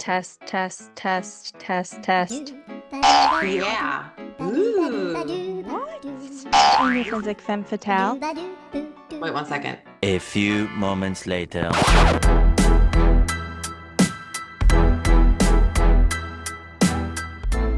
test, test, test, test, test. Yeah. Ooh. What? I'm your forensic femme fatale. Wait 1 second. A few moments later.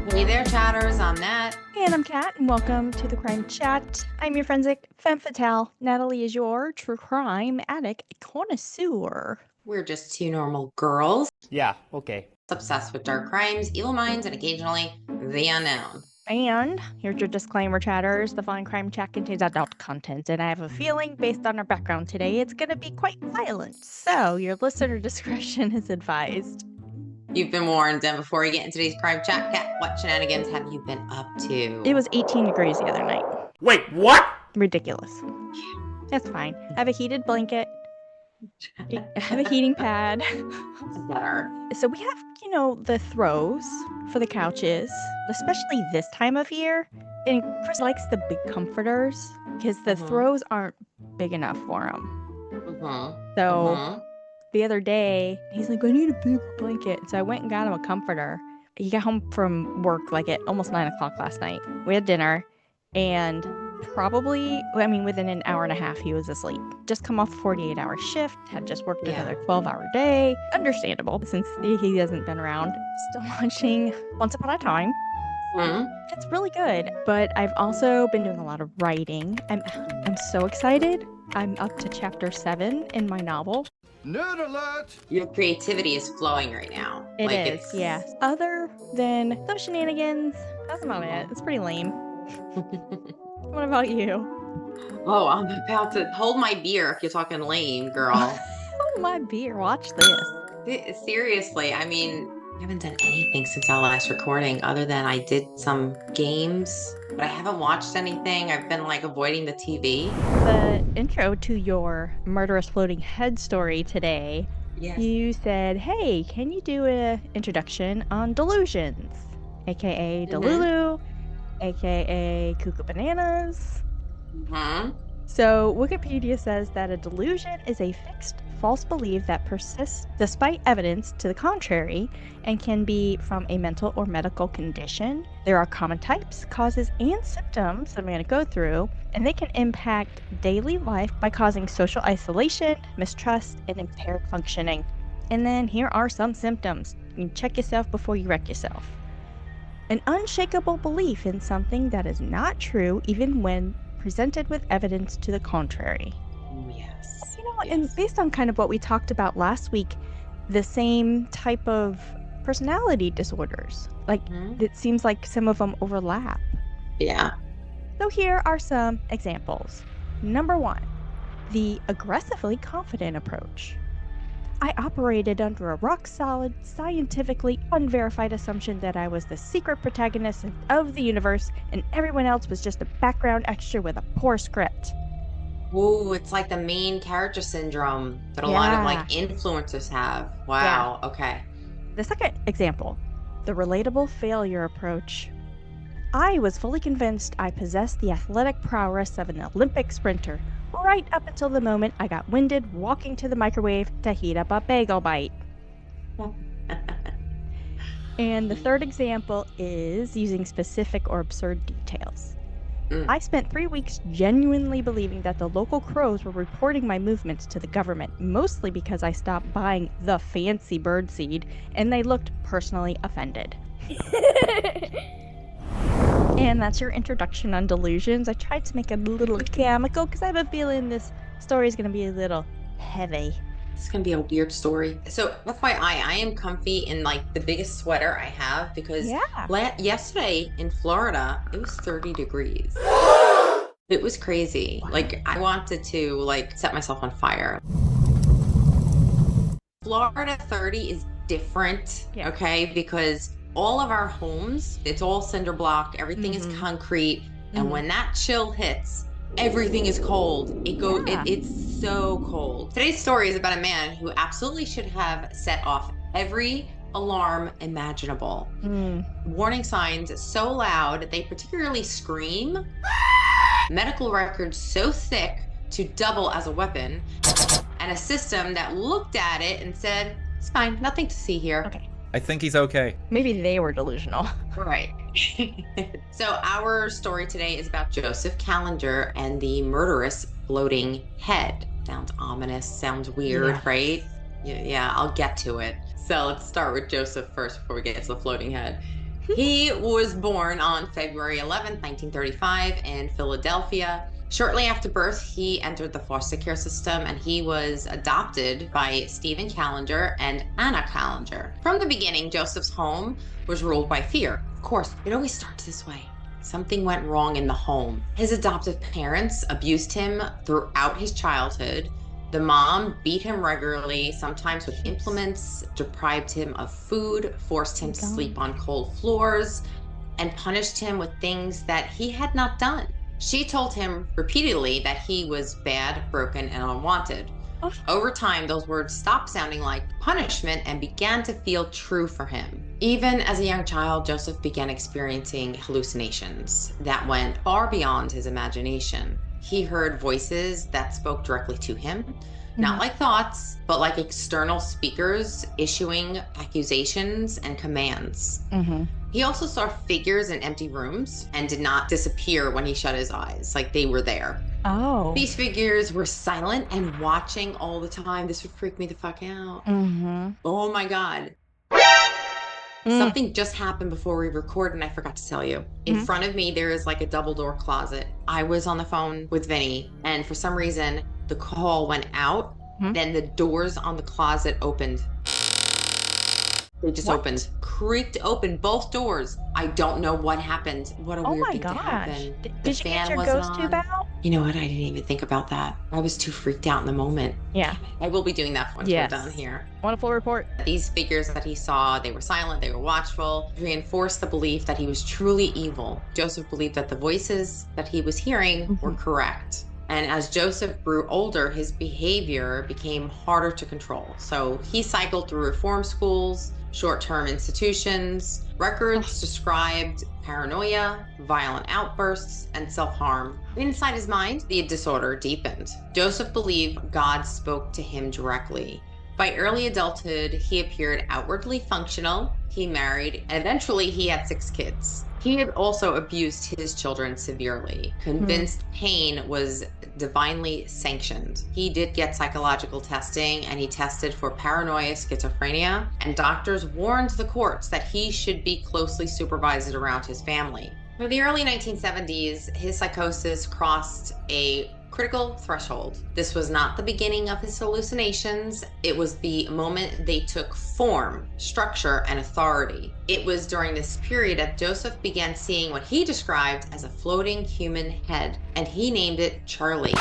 Hey there, chatters. I'm Nat. And I'm Kat, and welcome to the Crime Chat. I'm your forensic femme fatale. Natalie is your true crime addict connoisseur. We're just two normal girls Yeah, okay. obsessed with dark crimes, evil minds, and occasionally the unknown. And here's your disclaimer, chatters. The following crime chat contains adult content, and I have a feeling, based on our background today, it's going to be quite violent. So your listener discretion is advised. You've been warned. And before we get into today's crime chat, Kat, what shenanigans have you been up to? It was 18 degrees the other night. Wait, what? Ridiculous. That's fine. I have a heated blanket. I have a heating pad. better. So we have, the throws for the couches, especially this time of year. And Chris likes the big comforters because the throws aren't big enough for him. So the other day, he's like, I need a big blanket. So I went and got him a comforter. He got home from work like at almost 9 o'clock last night. We had dinner, and within an hour and a half, he was asleep. Just come off a 48-hour shift, had just worked another 12-hour day. Understandable, since he hasn't been around. Still watching Once Upon a Time. It's really good, but I've also been doing a lot of writing. I'm so excited. I'm up to chapter 7 in my novel. Nerd alert! Your creativity is flowing right now. It is, yeah. Other than those shenanigans, that's about it. It's pretty lame. What about you? Oh, I'm about to hold my beer if you're talking lame, girl. Oh, my beer. Watch this. Seriously, I haven't done anything since our last recording other than I did some games, but I haven't watched anything. I've been avoiding the TV. The intro to your Murderous Floating Head story today, you said, hey, can you do an introduction on delusions? AKA Delulu, AKA Cuckoo Bananas. So Wikipedia says that a delusion is a fixed false belief that persists despite evidence to the contrary and can be from a mental or medical condition. There are common types, causes, and symptoms that I'm going to go through, and they can impact daily life by causing social isolation, mistrust, and impaired functioning. And then here are some symptoms. You can check yourself before you wreck yourself. An unshakable belief in something that is not true even when presented with evidence to the contrary. Yes. And based on kind of what we talked about last week, the same type of personality disorders. It seems like some of them overlap. Yeah. So here are some examples. Number 1, the aggressively confident approach. I operated under a rock-solid, scientifically unverified assumption that I was the secret protagonist of the universe and everyone else was just a background extra with a poor script. Ooh, it's like the main character syndrome that a lot of influencers have. Wow. Yeah. Okay. The second example, the relatable failure approach. I was fully convinced I possessed the athletic prowess of an Olympic sprinter, right up until the moment I got winded walking to the microwave to heat up a bagel bite. And the third example is using specific or absurd details. I spent 3 weeks genuinely believing that the local crows were reporting my movements to the government, mostly because I stopped buying the fancy birdseed, and they looked personally offended. And that's your introduction on delusions. I tried to make it a little comical because I have a feeling this story is going to be a little heavy. It's going to be a weird story. So, FYI, I am comfy in the biggest sweater I have because yesterday in Florida, it was 30 degrees. It was crazy. Wow. I wanted to set myself on fire. Florida 30 is different, okay? Because all of our homes, it's all cinder block. Everything is concrete. And when that chill hits, everything is cold. It's so cold. Today's story is about a man who absolutely should have set off every alarm imaginable. Warning signs so loud they particularly scream. Medical records so thick to double as a weapon. And a system that looked at it and said, it's fine, nothing to see here. Okay. I think he's okay. Maybe they were delusional. Right. So our story today is about Joseph Kallinger and the murderous floating head. Sounds ominous, sounds weird, Yeah. right? Yeah, I'll get to it. So let's start with Joseph first before we get to the floating head. He was born on February 11th, 1935 in Philadelphia. Shortly after birth, he entered the foster care system and he was adopted by Stephen Kallinger and Anna Kallinger. From the beginning, Joseph's home was ruled by fear. Of course, it always starts this way. Something went wrong in the home. His adoptive parents abused him throughout his childhood. The mom beat him regularly, sometimes with implements, deprived him of food, forced him to sleep on cold floors, and punished him with things that he had not done. She told him repeatedly that he was bad, broken, and unwanted. Oh. Over time, those words stopped sounding like punishment and began to feel true for him. Even as a young child, Joseph began experiencing hallucinations that went far beyond his imagination. He heard voices that spoke directly to him, not like thoughts, but like external speakers issuing accusations and commands. He also saw figures in empty rooms and did not disappear when he shut his eyes, like they were there. Oh. These figures were silent and watching all the time. This would freak me the fuck out. Oh my God. Something just happened before we recorded and I forgot to tell you. In front of me, there is like a double door closet. I was on the phone with Vinny and for some reason the call went out. Then the doors on the closet opened. They just opened, creaked open, both doors. I don't know what happened. What a weird thing to happen. Did you get your ghost tube out? You know what? I didn't even think about that. I was too freaked out in the moment. Yeah. I will be doing that once we're done here. Wonderful report. These figures that he saw, they were silent, they were watchful, reinforced the belief that he was truly evil. Joseph believed that the voices that he was hearing were correct. And as Joseph grew older, his behavior became harder to control. So he cycled through reform schools, short-term institutions. Records described paranoia, violent outbursts, and self-harm. Inside his mind, the disorder deepened. Joseph believed God spoke to him directly. By early adulthood, he appeared outwardly functional. He married, and eventually he had 6 kids. He had also abused his children severely, convinced pain was divinely sanctioned. He did get psychological testing and he tested for paranoia, schizophrenia, and doctors warned the courts that he should be closely supervised around his family. In the early 1970s, his psychosis crossed a critical threshold. This was not the beginning of his hallucinations. It was the moment they took form, structure, and authority. It was during this period that Joseph began seeing what he described as a floating human head, and he named it Charlie.